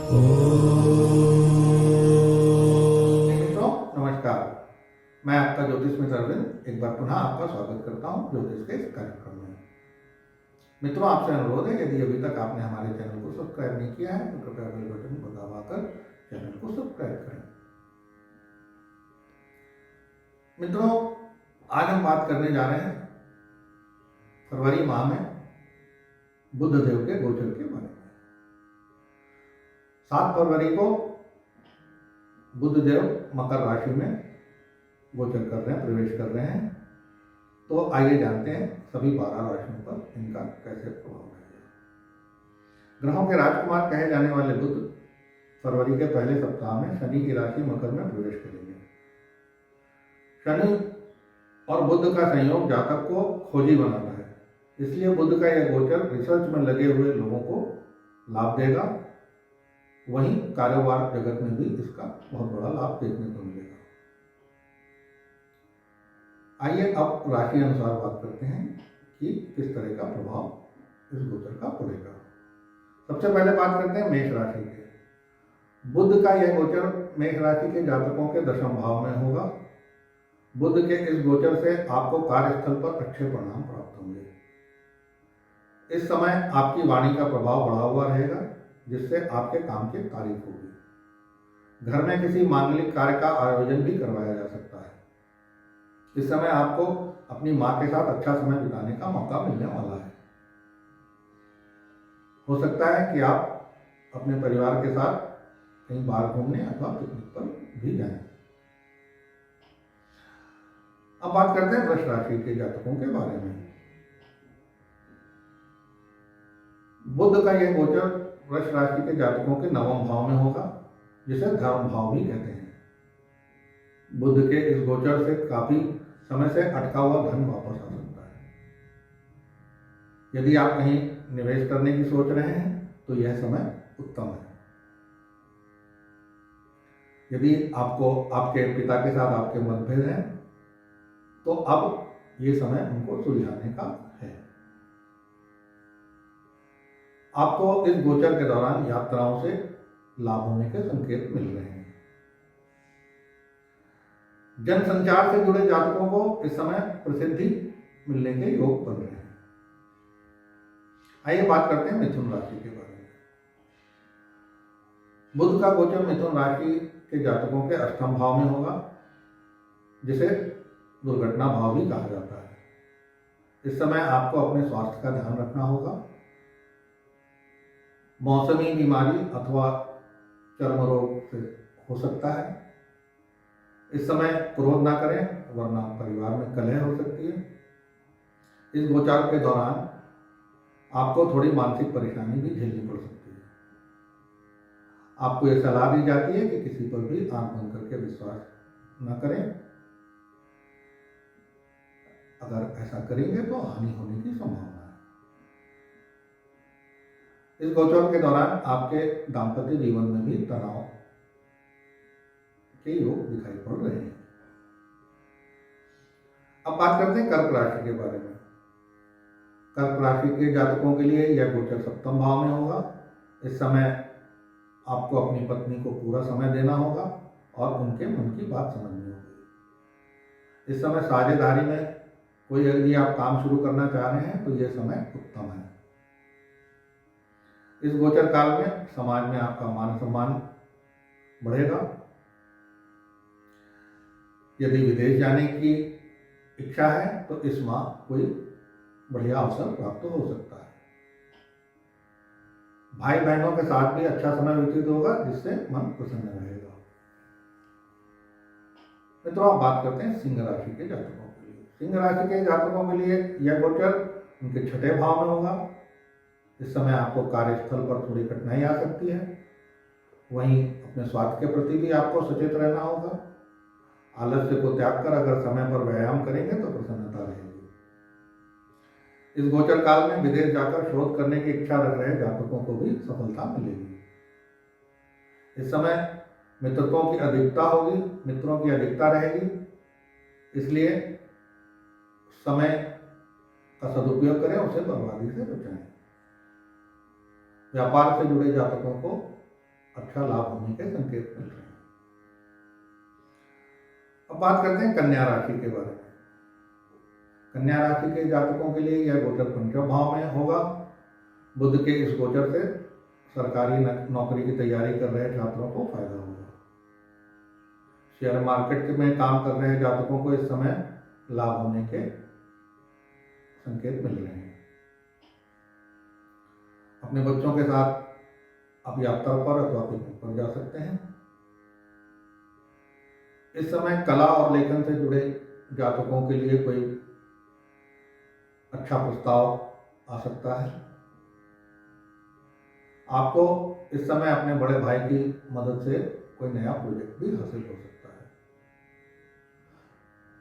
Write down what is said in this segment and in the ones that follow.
मित्रों नमस्कार। मैं आपका ज्योतिष मित्र अरविंद एक बार पुनः आपका स्वागत करता हूं ज्योतिष के इस कार्यक्रम में। मित्रों, आपसे अनुरोध है, यदि अभी तक आपने हमारे चैनल को सब्सक्राइब नहीं किया है तो कृपया बेल बटन को दबाकर चैनल को सब्सक्राइब करें। मित्रों, आज हम बात करने जा रहे हैं फरवरी माह में बुध देव के गोचर के बारे में। 7 फरवरी को बुध देव मकर राशि में गोचर कर रहे हैं, प्रवेश कर रहे हैं। तो आइए जानते हैं सभी 12 राशियों पर इनका कैसे प्रभाव रहेगा। ग्रहों के राजकुमार कहे जाने वाले बुध फरवरी के पहले सप्ताह में शनि की राशि मकर में प्रवेश करेंगे। शनि और बुध का संयोग जातक को खोजी बनाता है, इसलिए बुध का यह गोचर रिसर्च में लगे हुए लोगों को लाभ देगा। वहीं कारोबार जगत में भी इसका बहुत बड़ा लाभ देखने को मिलेगा। आइए अब राशि अनुसार बात करते हैं कि किस तरह का प्रभाव इस गोचर का पड़ेगा। सबसे पहले बात करते हैं मेष राशि के। बुध का यह गोचर मेष राशि के जातकों के 10वें भाव में होगा। बुध के इस गोचर से आपको कार्यस्थल पर अच्छे परिणाम प्राप्त होंगे। इस समय आपकी वाणी का प्रभाव बढ़ा हुआ रहेगा, जिससे आपके काम की तारीफ होगी। घर में किसी मांगलिक कार्य का आयोजन भी करवाया जा सकता है। इस समय आपको अपनी मां के साथ अच्छा समय बिताने का मौका मिलने वाला है। हो सकता है कि आप अपने परिवार के साथ कहीं बाहर घूमने अथवा पिकनिक पर भी जाएं। अब बात करते हैं वृष राशि के जातकों के बारे में। बुध का यह गोचर वृष राशि के जातकों के 9वें भाव में होगा, जिसे धर्म भाव भी कहते हैं। बुध के इस गोचर से काफी समय से अटका हुआ धन वापस आ सकता है। यदि आप कहीं निवेश करने की सोच रहे हैं तो यह समय उत्तम है। यदि आपको आपके पिता के साथ आपके मतभेद हैं तो अब ये समय उनको सुलझाने का है। आपको इस गोचर के दौरान यात्राओं से लाभ होने के संकेत मिल रहे हैं। जनसंचार से जुड़े जातकों को इस समय प्रसिद्धि मिलने के योग बन रहे हैं। आइए बात करते हैं मिथुन राशि के बारे में। बुध का गोचर मिथुन राशि के जातकों के 8वें भाव में होगा, जिसे दुर्घटना भाव भी कहा जाता है। इस समय आपको अपने स्वास्थ्य का ध्यान रखना होगा। मौसमी बीमारी अथवा चर्म रोग से हो सकता है। इस समय क्रोध ना करें, वरना परिवार में कलह हो सकती है। इस गोचर के दौरान आपको थोड़ी मानसिक परेशानी भी झेलनी पड़ सकती है। आपको यह सलाह दी जाती है कि किसी पर भी आंख बंद करके विश्वास न करें। अगर ऐसा करेंगे तो हानि होने की संभावना है। इस गोचर के दौरान आपके दाम्पत्य जीवन में भी तनाव के योग दिखाई पड़ रहे हैं। अब बात करते हैं कर्क राशि के बारे में। कर्क राशि के जातकों के लिए यह गोचर 7वें भाव में होगा। इस समय आपको अपनी पत्नी को पूरा समय देना होगा और उनके मन की बात समझनी होगी। इस समय साझेदारी में कोई यदि आप काम शुरू करना चाह रहे हैं तो यह समय उत्तम है। इस गोचर काल में समाज में आपका मान सम्मान बढ़ेगा। यदि विदेश जाने की इच्छा है तो इस माह कोई बढ़िया अवसर प्राप्त हो सकता है। भाई बहनों के साथ भी अच्छा समय व्यतीत होगा, जिससे मन प्रसन्न रहेगा। मित्रों, आप बात करते हैं सिंह राशि के जातकों के लिए। सिंह राशि के जातकों के लिए यह गोचर उनके 6ठे भाव में होगा। इस समय आपको कार्यस्थल पर थोड़ी कठिनाई आ सकती है। वहीं अपने स्वास्थ्य के प्रति भी आपको सचेत रहना होगा। आलस्य को त्याग कर अगर समय पर व्यायाम करेंगे तो प्रसन्नता रहेगी। इस गोचर काल में विदेश जाकर शोध करने की इच्छा रख रहे जातकों को भी सफलता मिलेगी। इस समय मित्रत्वों की अधिकता होगी, मित्रों की अधिकता रहेगी, इसलिए समय का सदुपयोग करें, उसे बर्बादी से बचाएं। व्यापार से जुड़े जातकों को अच्छा लाभ होने के संकेत मिल रहे हैं। अब बात करते हैं कन्या राशि के बारे में। कन्या राशि के जातकों के लिए यह गोचर पंचम भाव में होगा। बुध के इस गोचर से सरकारी नौकरी की तैयारी कर रहे छात्रों को फायदा होगा। शेयर मार्केट में काम कर रहे जातकों को इस समय लाभ होने के संकेत मिल रहे हैं। अपने बच्चों के साथ आप यात्रा पर अथवा पिकनिक पर जा सकते हैं। इस समय कला और लेखन से जुड़े जातकों के लिए कोई अच्छा प्रस्ताव आ सकता है। आपको इस समय अपने बड़े भाई की मदद से कोई नया प्रोजेक्ट भी हासिल हो सकता है।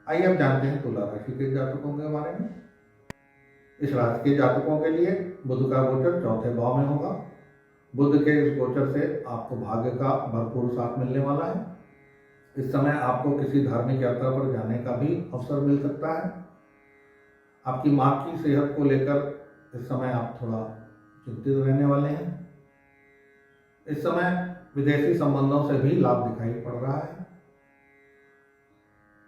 आइए अब जानते हैं तुला राशि के जातकों के बारे में। इस राशि के जातकों के लिए बुध का गोचर चौथे भाव में होगा। बुध के इस गोचर से आपको भाग्य का भरपूर साथ मिलने वाला है। इस समय आपको किसी धार्मिक यात्रा पर जाने का भी अवसर मिल सकता है। आपकी मां की सेहत को लेकर इस समय आप थोड़ा चिंतित रहने वाले हैं। इस समय विदेशी संबंधों से भी लाभ दिखाई पड़ रहा है।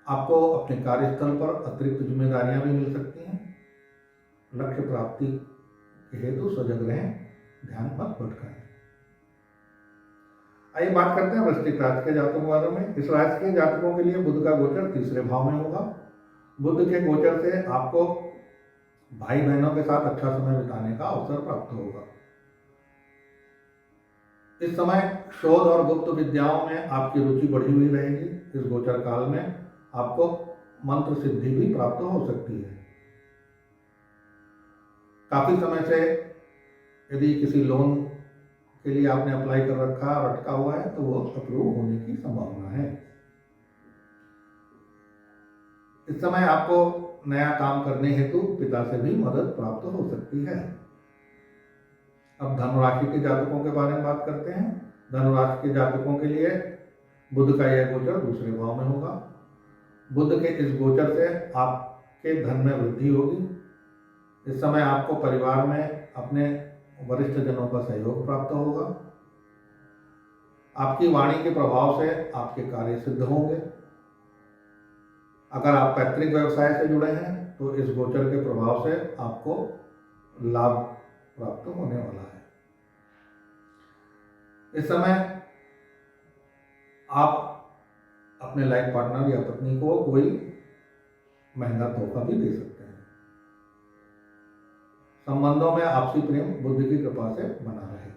आपको अपने कार्यस्थल पर अतिरिक्त जिम्मेदारियां भी मिल सकती हैं। लक्ष्य प्राप्ति के हेतु सजग रहें, ध्यान मत भटकाएं। आइए बात करते हैं वृश्चिक राशि के जातकों के बारे में। इस राशि के जातकों के लिए बुध का गोचर तीसरे भाव में होगा। बुध के गोचर से आपको भाई बहनों के साथ अच्छा समय बिताने का अवसर प्राप्त होगा। इस समय शोध और गुप्त विद्याओं में आपकी रुचि बढ़ी हुई रहेगी। इस गोचर काल में आपको मंत्र सिद्धि भी प्राप्त हो सकती है। काफी समय से यदि किसी लोन के लिए आपने अप्लाई कर रखा और अटका हुआ है तो वो अप्रूव होने की संभावना है। इस समय आपको नया काम करने हेतु पिता से भी मदद प्राप्त हो सकती है। अब धनुराशि के जातकों के बारे में बात करते हैं। धनुराशि के जातकों के लिए बुध का यह गोचर दूसरे भाव में होगा। बुध के इस गोचर से आपके धन में वृद्धि होगी। इस समय आपको परिवार में अपने वरिष्ठ जनों का सहयोग प्राप्त होगा। आपकी वाणी के प्रभाव से आपके कार्य सिद्ध होंगे। अगर आप पैतृक व्यवसाय से जुड़े हैं तो इस गोचर के प्रभाव से आपको लाभ प्राप्त होने वाला है। इस समय आप अपने लाइफ पार्टनर या पत्नी को कोई महंगा तोहफा भी दे सकते हैं। संबंधों में आपसी प्रेम बुध की कृपा से बना रहेगा।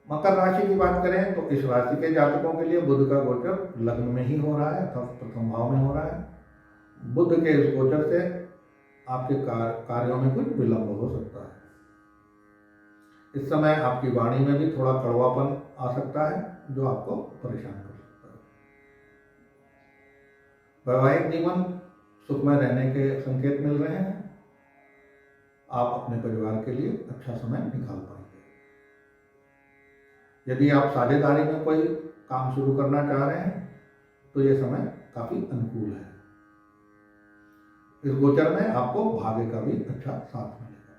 मकर राशि की बात करें तो इस राशि के जातकों के लिए बुध का गोचर लग्न में ही हो रहा है अर्थात प्रथम भाव में हो रहा है। बुध के इस गोचर से आपके कार्यों में कुछ विलंब हो सकता है। इस समय आपकी वाणी में भी थोड़ा कड़वापन आ सकता है जो आपको परेशान कर सकता है। वैवाहिक जीवन सुखमय रहने के संकेत मिल रहे हैं। आप अपने परिवार के लिए अच्छा समय निकाल पाएंगे। यदि आप साझेदारी में कोई काम शुरू करना चाह रहे हैं तो यह समय काफी अनुकूल है। इस गोचर में आपको भाग्य का भी अच्छा साथ मिलेगा।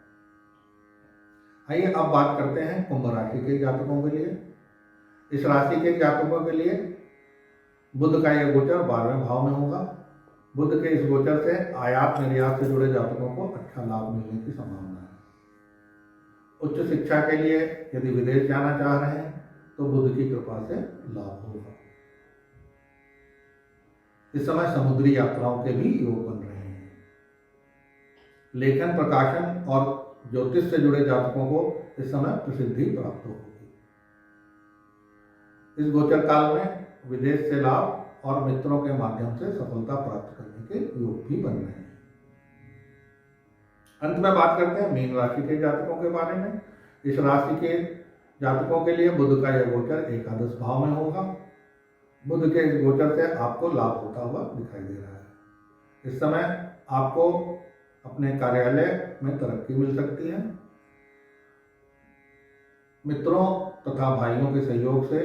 आइए अब बात करते हैं कुंभ राशि के जातकों के लिए। इस राशि के जातकों के लिए बुध का यह गोचर 12वें भाव में होगा। बुध के इस गोचर से आयात निर्यात से जुड़े जातकों को अच्छा लाभ मिलने की संभावना है। उच्च शिक्षा के लिए यदि विदेश जाना चाह रहे हैं तो बुध की कृपा से लाभ होगा। इस समय समुद्री यात्राओं के भी योग बन रहे हैं। लेखन, प्रकाशन और ज्योतिष से जुड़े जातकों को इस समय प्रसिद्धि प्राप्त होगी। इस गोचर काल में विदेश से लाभ और मित्रों के माध्यम से सफलता प्राप्त करने के योग भी बन रहे हैं। अंत में बात करते हैं मीन राशि के जातकों के बारे में। इस राशि के जातकों के लिए बुध का यह गोचर एकादश भाव में होगा। बुध के इस गोचर से आपको लाभ होता हुआ दिखाई दे रहा है। इस समय आपको अपने कार्यालय में तरक्की मिल सकती है। मित्रों तथा भाइयों के सहयोग से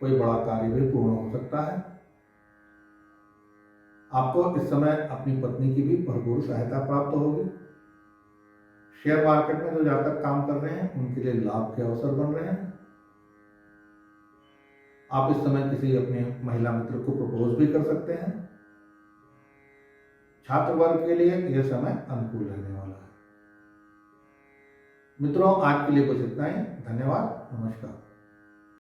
कोई बड़ा कार्य भी पूर्ण हो सकता है। आपको इस समय अपनी पत्नी की भी भरपूर सहायता प्राप्त होगी। शेयर मार्केट में जो जातक काम कर रहे हैं उनके लिए लाभ के अवसर बन रहे हैं। आप इस समय किसी अपने महिला मित्र को प्रपोज भी कर सकते हैं। छात्र वर्ग के लिए यह समय अनुकूल रहने वाला है। मित्रों, आज के लिए कुछ इतना ही। धन्यवाद। नमस्कार।